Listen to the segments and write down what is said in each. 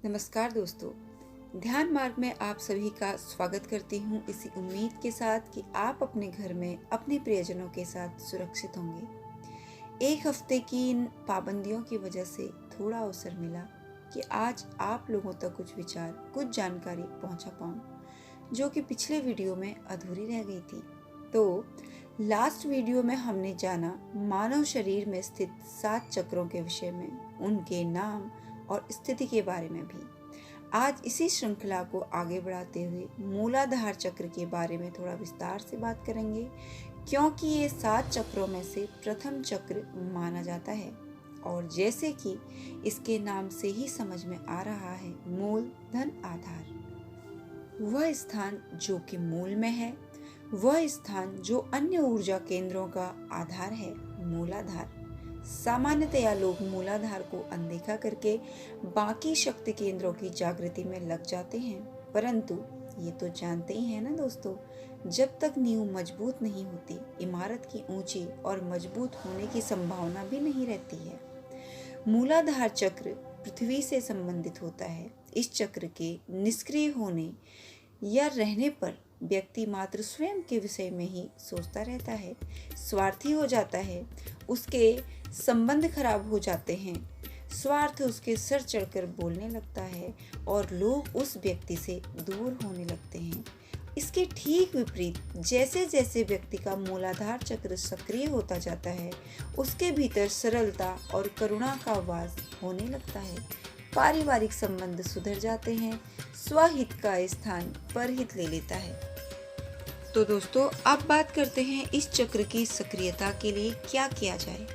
नमस्कार दोस्तों, ध्यान मार्ग में आप सभी का स्वागत करती हूँ इसी उम्मीद के साथ कि आप अपने घर में अपने प्रियजनों के साथ सुरक्षित होंगे। एक हफ्ते की इन पाबंदियों की वजह से थोड़ा अवसर मिला कि आज आप लोगों तक कुछ विचार, कुछ जानकारी पहुँचा पाऊँ, जो कि पिछले वीडियो में अधूरी रह गई थी। तो लास्ट वीडियो में हमने जाना मानव शरीर में स्थित 7 चक्रों के विषय में, उनके नाम और स्थिति के बारे में भी। आज इसी श्रृंखला को आगे बढ़ाते हुए मूलाधार चक्र के बारे में थोड़ा विस्तार से बात करेंगे, क्योंकि ये 7 चक्रों में से प्रथम चक्र माना जाता है और जैसे कि इसके नाम से ही समझ में आ रहा है, मूल धन आधार। वह स्थान जो कि मूल में है, वह स्थान जो अन्य ऊर्जा केंद्रों का आधार है, मूलाधार। सामान्यतया लोग मूलाधार को अनदेखा करके बाकी शक्ति केंद्रों की जागृति में लग जाते हैं, परंतु ये तो जानते ही हैं ना दोस्तों, जब तक नींव मजबूत नहीं होती, इमारत की ऊंची और मजबूत होने की संभावना भी नहीं रहती है। मूलाधार चक्र पृथ्वी से संबंधित होता है। इस चक्र के निष्क्रिय होने या रहने पर व्यक्ति मात्र स्वयं के विषय में ही सोचता रहता है, स्वार्थी हो जाता है, उसके संबंध खराब हो जाते हैं, स्वार्थ उसके सर चढ़कर बोलने लगता है और लोग उस व्यक्ति से दूर होने लगते हैं। इसके ठीक विपरीत, जैसे जैसे व्यक्ति का मूलाधार चक्र सक्रिय होता जाता है, उसके भीतर सरलता और करुणा का वास होने लगता है। पारिवारिक संबंध सुधर जाते हैं, स्वहित का स्थान परहित ले लेता है। तो दोस्तों, अब बात करते हैं इस चक्र की सक्रियता के लिए क्या किया जाए।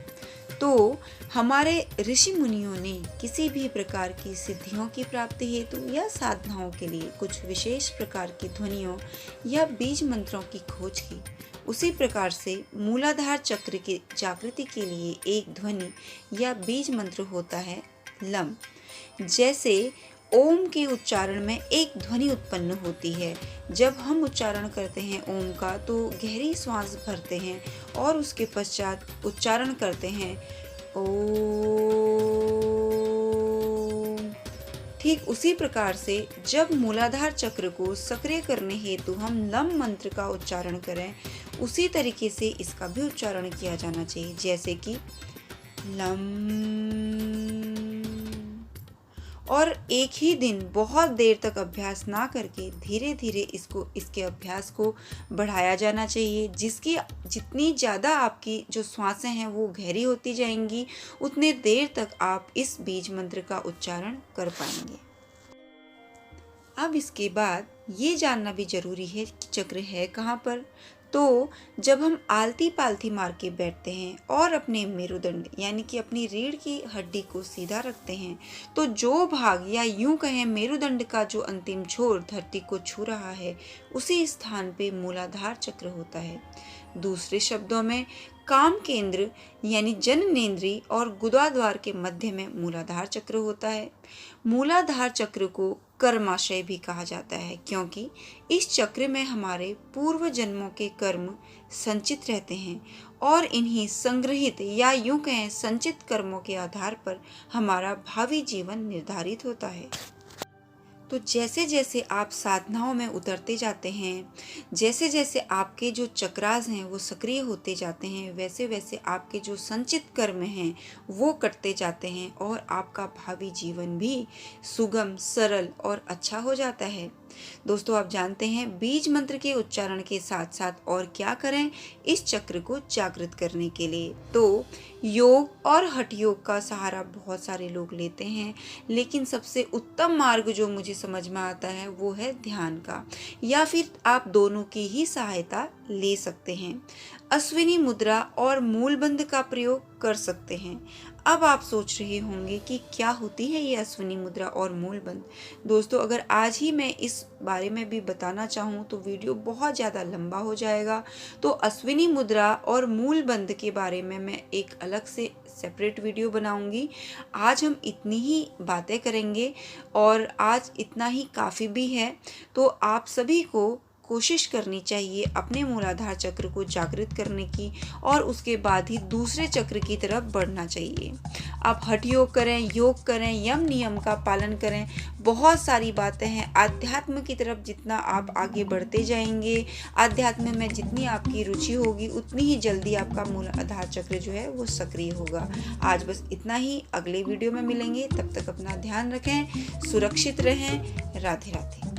तो हमारे ऋषि मुनियों ने किसी भी प्रकार की सिद्धियों की प्राप्ति हेतु या साधनाओं के लिए कुछ विशेष प्रकार की ध्वनियों या बीज मंत्रों की खोज की। उसी प्रकार से मूलाधार चक्र की जागृति के लिए एक ध्वनि या बीज मंत्र होता है, लम। जैसे ओम के उच्चारण में एक ध्वनि उत्पन्न होती है। जब हम उच्चारण करते हैं ओम का, तो गहरी श्वास भरते हैं और उसके पश्चात उच्चारण करते हैं ओम। ठीक उसी प्रकार से जब मूलाधार चक्र को सक्रिय करने हेतु हम लम मंत्र का उच्चारण करें, उसी तरीके से इसका भी उच्चारण किया जाना चाहिए, जैसे कि लम। और एक ही दिन बहुत देर तक अभ्यास ना करके धीरे धीरे इसके अभ्यास को बढ़ाया जाना चाहिए। जिसकी जितनी ज़्यादा आपकी जो श्वासें हैं वो गहरी होती जाएंगी, उतने देर तक आप इस बीज मंत्र का उच्चारण कर पाएंगे। अब इसके बाद ये जानना भी जरूरी है कि चक्र है कहाँ पर। तो जब हम आलती पालती मार के बैठते हैं और अपने मेरुदंड यानी कि अपनी रीढ़ की हड्डी को सीधा रखते हैं, तो जो भाग या यूं कहें मेरुदंड का जो अंतिम छोर धरती को छू रहा है, उसी स्थान पे मूलाधार चक्र होता है। दूसरे शब्दों में, काम केंद्र यानी जननेंद्री और गुदाद्वार के मध्य में मूलाधार चक्र होता है। मूलाधार चक्र को कर्माशय भी कहा जाता है, क्योंकि इस चक्र में हमारे पूर्व जन्मों के कर्म संचित रहते हैं और इन्हीं संग्रहित या यूं कहें संचित कर्मों के आधार पर हमारा भावी जीवन निर्धारित होता है। तो जैसे जैसे आप साधनाओं में उतरते जाते हैं, जैसे जैसे आपके जो चक्रास हैं वो सक्रिय होते जाते हैं, वैसे वैसे आपके जो संचित कर्म हैं वो कटते जाते हैं और आपका भावी जीवन भी सुगम, सरल और अच्छा हो जाता है। दोस्तों, आप जानते हैं बीज मंत्र के उच्चारण के साथ साथ और क्या करें इस चक्र को जागृत करने के लिए। तो योग और हठ योग का सहारा बहुत सारे लोग लेते हैं, लेकिन सबसे उत्तम मार्ग जो मुझे समझ में आता है वो है ध्यान का, या फिर आप दोनों की ही सहायता ले सकते हैं। अश्विनी मुद्रा और मूलबंध का प्रयोग कर सकते हैं। अब आप सोच रहे होंगे कि क्या होती है ये अश्विनी मुद्रा और मूलबंध। दोस्तों, अगर आज ही मैं इस बारे में भी बताना चाहूँ तो वीडियो बहुत ज़्यादा लंबा हो जाएगा। तो अश्विनी मुद्रा और मूलबंध के बारे में मैं एक अलग से सेपरेट वीडियो बनाऊंगी। आज हम इतनी ही बातें करेंगे और आज इतना ही काफ़ी भी है। तो आप सभी को कोशिश करनी चाहिए अपने मूलाधार चक्र को जागृत करने की और उसके बाद ही दूसरे चक्र की तरफ बढ़ना चाहिए। आप हठ योग करें, योग करें, यम नियम का पालन करें, बहुत सारी बातें हैं। आध्यात्म की तरफ जितना आप आगे बढ़ते जाएंगे, आध्यात्म में जितनी आपकी रुचि होगी, उतनी ही जल्दी आपका मूलाधार चक्र जो है वो सक्रिय होगा। आज बस इतना ही, अगले वीडियो में मिलेंगे। तब तक अपना ध्यान रखें, सुरक्षित रहें। राधे राधे।